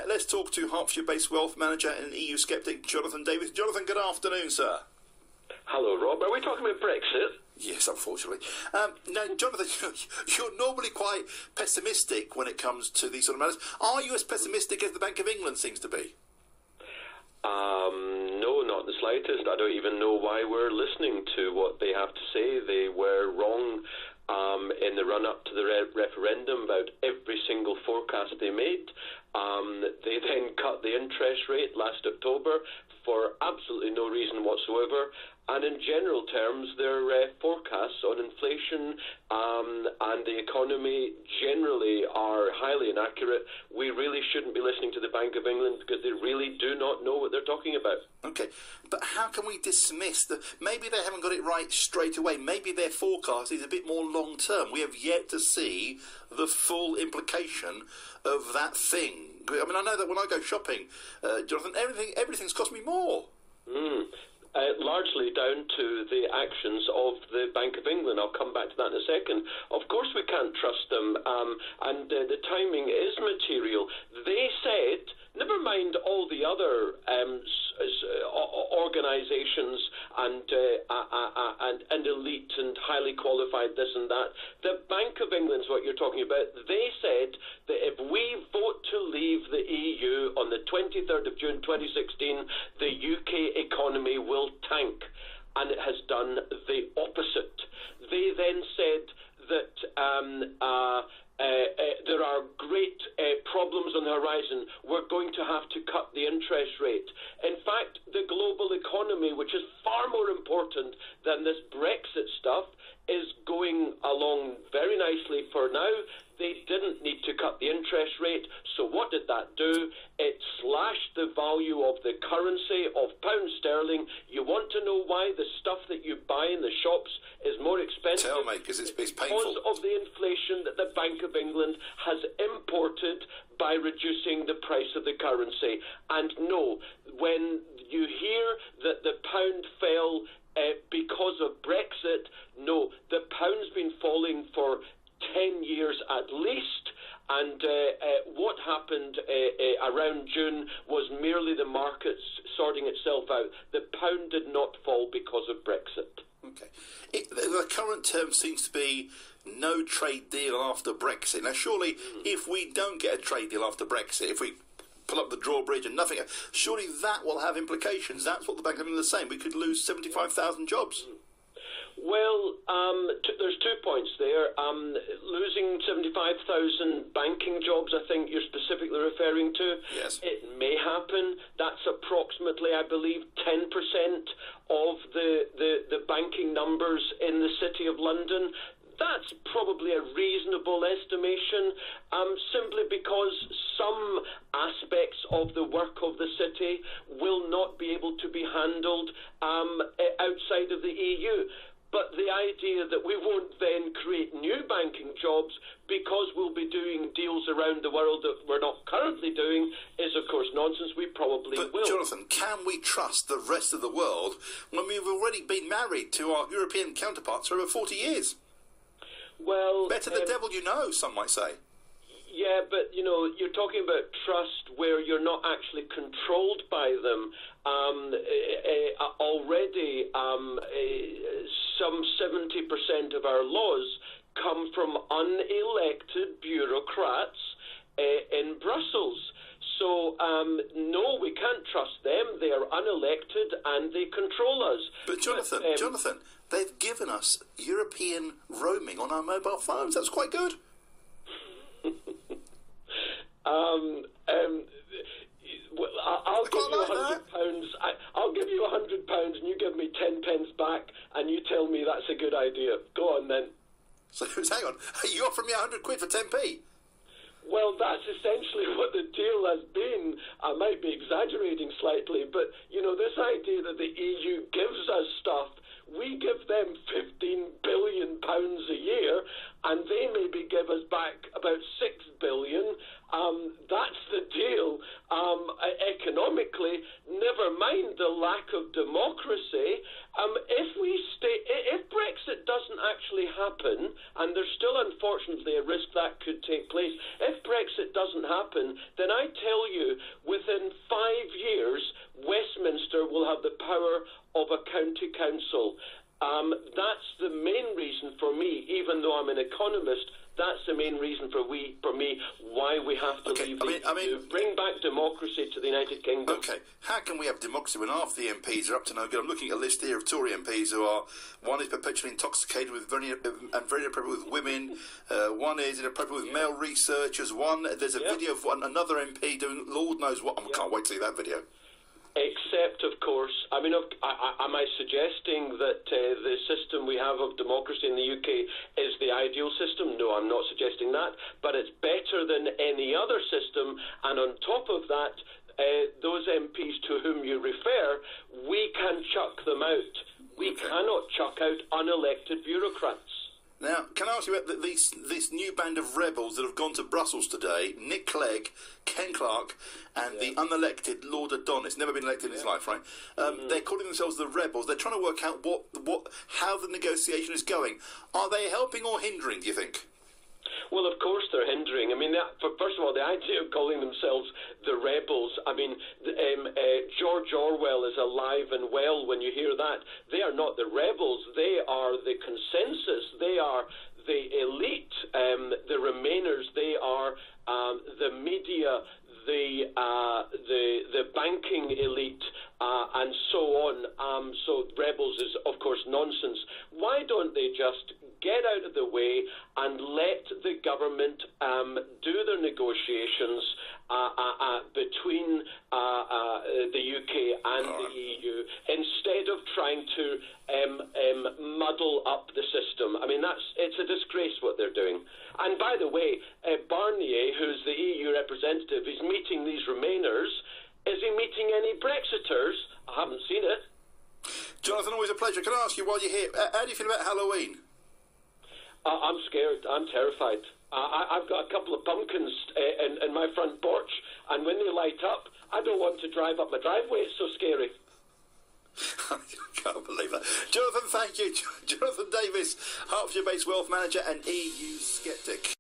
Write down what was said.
Let's talk to Hertfordshire-based wealth manager and EU skeptic Jonathan Davis. Jonathan, good afternoon, sir. Hello, Rob. Are we talking about Brexit? Yes, unfortunately. Now, Jonathan, you're normally quite pessimistic when it comes to these sort of matters. Are you as pessimistic as the Bank of England seems to be? No, not the slightest. I don't even know why we're listening to what they have to say. They were wrong in the run-up to the referendum about every single forecast they made. They then cut the interest rate last October for absolutely no reason whatsoever. And in general terms, their forecasts on inflation and the economy generally are highly inaccurate. We really shouldn't be listening to the Bank of England because they really do not know what they're talking about. Okay, but how can we dismiss the... Maybe they haven't got it right straight away. Maybe their forecast is a bit more long-term. We have yet to see the full implication of that thing. I mean, I know that when I go shopping, Jonathan, everything's cost me more. Largely down to the actions of the Bank of England. I'll come back to that in a second. Of course we can't trust them, and the timing is material. They said, never mind all the other organisations and elite and highly qualified this and that, the Bank of England's what you're talking about. They said that if we vote to leave the EU on the 23rd of June 2016, the UK economy will tank, and it has done the opposite. They then said that there are great problems on the horizon. We're going to have to cut the interest rate. In fact, the global economy, which is far more important than this Brexit stuff, is going along very nicely for now. They didn't need to cut the interest rate, so what did that do? It slashed the value of the currency of pound sterling. You want to know why the stuff that you buy in the shops is more expensive? Tell me, because it's painful. Because of the inflation that the Bank of England has imported by reducing the price of the currency. And no, when you hear that the pound fell because of Brexit, no, the pound's been falling for 10 years at least, and what happened around June was merely the markets sorting itself out. The pound did not fall because of Brexit. Okay. The current term seems to be no trade deal after Brexit. Now, surely, if we don't get a trade deal after Brexit, if we pull up the drawbridge and nothing, surely that will have implications. That's what the Bank of England is saying. We could lose 75,000 jobs. Well, there's 2 points there. Losing 75,000 banking jobs, I think you're specifically referring to. Yes. It may happen. That's approximately, I believe, 10% of the banking numbers in the City of London. That's probably a reasonable estimation, simply because some aspects of the work of the city will not be able to be handled outside of the EU. But the idea that we won't then create new banking jobs because we'll be doing deals around the world that we're not currently doing is, of course, nonsense. We probably will. But, Jonathan, can we trust the rest of the world when we've already been married to our European counterparts for over 40 years? Well, better the devil you know, some might say. Yeah, but, you know, you're talking about trust where you're not actually controlled by them. Already, some 70% of our laws come from unelected bureaucrats in Brussels. So, no, we can't trust them. They are unelected and they control us. But, Jonathan, they've given us European roaming on our mobile phones. That's quite good. Well, I'll give you £100. I'll give you £100, and you give me 10 pence back, and you tell me that's a good idea. Go on then. So hang on, you offering me £100 for 10p? Well, that's essentially what the deal has been. I might be exaggerating slightly, but you know, this idea that the EU gives us stuff. We give them £15 billion a year, and they maybe give us back about £6 billion. That's the deal. Economically, never mind the lack of democracy. If Brexit doesn't actually happen, and there's still unfortunately a risk that could take place, if Brexit doesn't happen, then I tell you, to, within 5 years, Westminster will have the power of a county council. That's the main reason for me, even though I'm an economist, that's the main reason for me why we have to leave the EU. Bring back democracy to the United Kingdom. Okay, how can we have democracy when half the MPs are up to no good? I'm looking at a list here of Tory MPs who are, one is perpetually intoxicated with very inappropriate with women, one is inappropriate with male researchers, there's a video of another MP doing Lord knows what. I can't wait to see that video. Except, of course, am I suggesting that the system we have of democracy in the UK is the ideal system? No, I'm not suggesting that. But it's better than any other system. And on top of that, those MPs to whom you refer, we can chuck them out. We cannot chuck out unelected bureaucrats. Now, can I ask you about this new band of rebels that have gone to Brussels today? Nick Clegg, Ken Clarke, and the unelected Lord Adonis. Never been elected in his life, right? They're calling themselves the rebels. They're trying to work out how the negotiation is going. Are they helping or hindering, do you think? Well, of course they're hindering. First of all, the idea of calling themselves the rebels, George Orwell is alive and well when you hear that. They are not the rebels. They are the consensus. They are the elite, the Remainers. They are the media, the banking elite, and so on. So rebels is, of course, nonsense. Why don't they just get out of the way and let the government do their negotiations between the UK and the EU instead of trying to muddle up the system? It's a disgrace what they're doing. And by the way, Barnier, who's the EU representative, is meeting these Remainers. Is he meeting any Brexiters? I haven't seen it. Jonathan, always a pleasure. Can I ask you while you're here, how do you feel about Halloween? I'm scared. I'm terrified. I've got a couple of pumpkins in my front porch, and when they light up, I don't want to drive up my driveway. It's so scary. I can't believe that. Jonathan, thank you. Jonathan Davis, Hertfordshire-based wealth manager and EU skeptic.